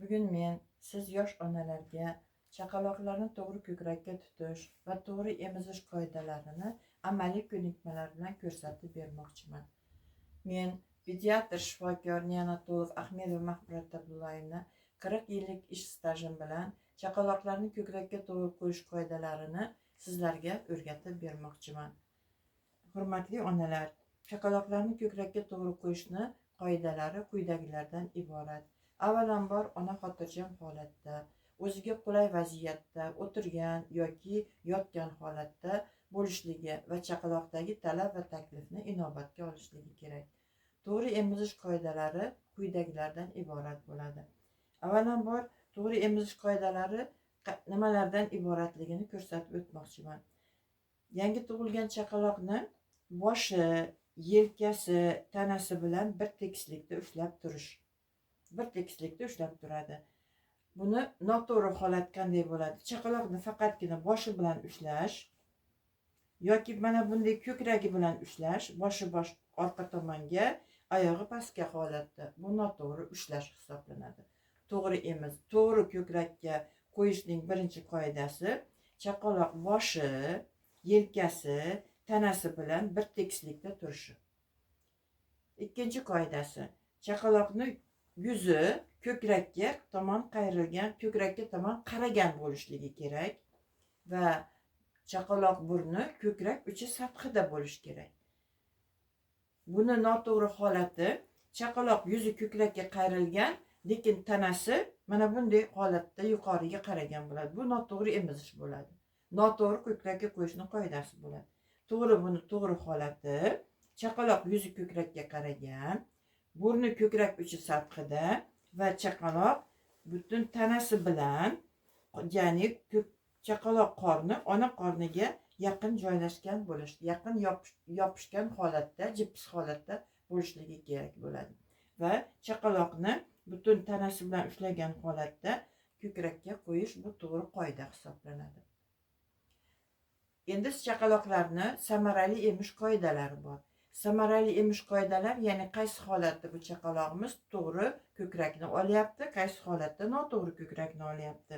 Bugun men siz yosh onalarga chaqaloqlarni to'g'ri ko'krakka tutish va to'g'ri emizish qoidalarini amaliy ko'nikmalar bilan ko'rsatib bermoqchiman. Men pediatr shifokor neonatolog Ahmedova Mahmurat Abdullayevna 40 yillik ish stajim bilan chaqaloqlarni ko'krakka to'g'ri qo'yish qoidalarini sizlarga o'rgatib bermoqchiman. Hurmatli onalar, chaqaloqlarni ko'krakka to'g'ri qo'yishni qoidalari quyidagilardan iborat. Avvalambor ona xotirjam holatda, o'ziga qulay vaziyatda o'tirgan yoki yotgan holatda bo'lishligi va chaqaloqdagi talab va taklifni inobatga olishligi kerak. To'g'ri emizish qoidalari quyidagilardan iborat bo'ladi. Avvalambor to'g'ri emizish qoidalari nimalardan iboratligini ko'rsatib o'tmoqchiman. Yangi tug'ilgan chaqaloqni boshi, yelkasi, tanasi bilan bir tekislikda ushlab turish. Bir tekislikda ushlab turadi. Buni noto'g'ri holat qanday bo'ladi? Chaqaloqni faqatgina boshi bilan ushlash yoki mana bunday ko'kragi bilan ushlash, bosh orqa tomonga, oyog'i pastga holatda. Bu noto'g'ri ushlash hisoblanadi. To'g'ri emiz, to'g'ri ko'krakka qo'yishning birinchi qoidasi chaqaloq boshi, yelkasi, tanasi bilan bir tekislikda turishi. Ikkinchi qoidasi chaqaloqni yuzi ko'krakka tomon qayrilgan, ko'krakka tomon qaragan bo'lishligi kerak va chaqaloq burni ko'krak uchi sathida bo'lishi kerak. Buni noto'g'ri holati chaqaloq yuzi ko'krakka qayrilgan, lekin tanasi mana bunday holatda yuqoriga qaragan bo'ladi. Bu noto'g'ri emizish bo'ladi. Noto'g'ri ko'krakka qo'yishning qoidasi bo'ladi. Buni to'g'ri holati chaqaloq yuzi ko'krakka qaragan, burni ko'krak uchi sathida va chaqaloq butun tanasi bilan, ya'ni chaqaloq qorni ona qorniga yaqin joylashgan bo'lishi, yaqin yopishgan holatda, jips holatda bo'lishligi kerak bo'ladi. Va chaqaloqni butun tanasi bilan ushlagan holatda ko'krakka qo'yish bu to'g'ri qoida hisoblanadi. Endi chaqaloqlarni samarali emish qoidalari bor. Samarali emish qoidalar, ya'ni qaysi holatda bu chaqalog'imiz to'g'ri ko'krakni olyapti, qaysi holatda noto'g'ri ko'krakni olyapti.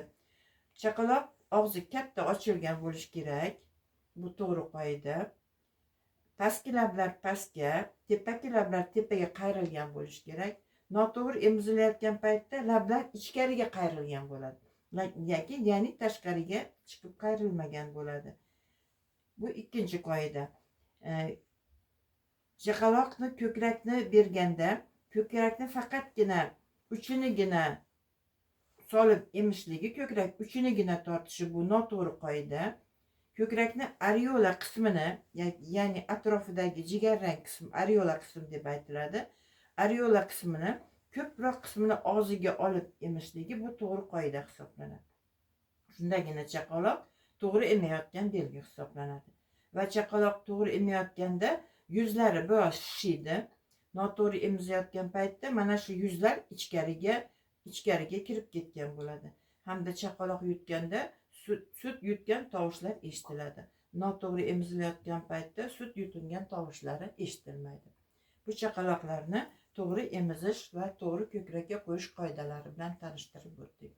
Chaqaloq og'zi katta ochilgan bo'lishi kerak. Bu to'g'ri qoida. Pastki lablar pastga, tepaki lablar tepaga qayrilgan bo'lishi kerak. Noto'g'ri emizilayotgan paytda lablar ichkariga qayrilgan bo'ladi. Ya'ni tashqariga chiqib qayrilmagan bo'ladi. Bu ikkinchi qoida. Chaqaloqni ko'krakni berganda, ko'krakni faqatgina uchinigina solib emishligi, ko'krak uchinigina tortishi bu noto'g'ri qoida. Ko'krakni areola qismini, ya'ni atrofidagi jigarrang qism, areola qism deb aytiladi. Areola qismini, ko'proq qismini og'ziga olib emishligi bu to'g'ri qoida hisoblanadi. Shundagina chaqaloq to'g'ri emayotgan belgi hisoblanadi. Va chaqaloq to'g'ri emayotganda yuzlari biroz shishiydi. Noto'g'ri emizayotgan paytda mana shu yuzlar ichkariga kirib ketgan bo'ladi. Hamda chaqaloq yutganda sut yutgan tovushlar eshitiladi. Noto'g'ri emizilayotgan paytda sut yutilgan tovushlari eshitilmaydi. Bu chaqaloqlarni to'g'ri emizish va to'g'ri ko'krakka qo'yish qoidalari bilan tanishtirib o'tdik.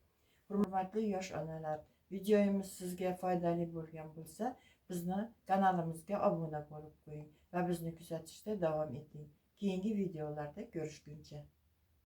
Hurmatli yosh onalar, videomiz sizga foydali bo'lgan bo'lsa, bizni kanalimizga obuna bo'lib qo'ying va bizni kuzatishda davom eting. Keyingi videolarda ko'rishguncha.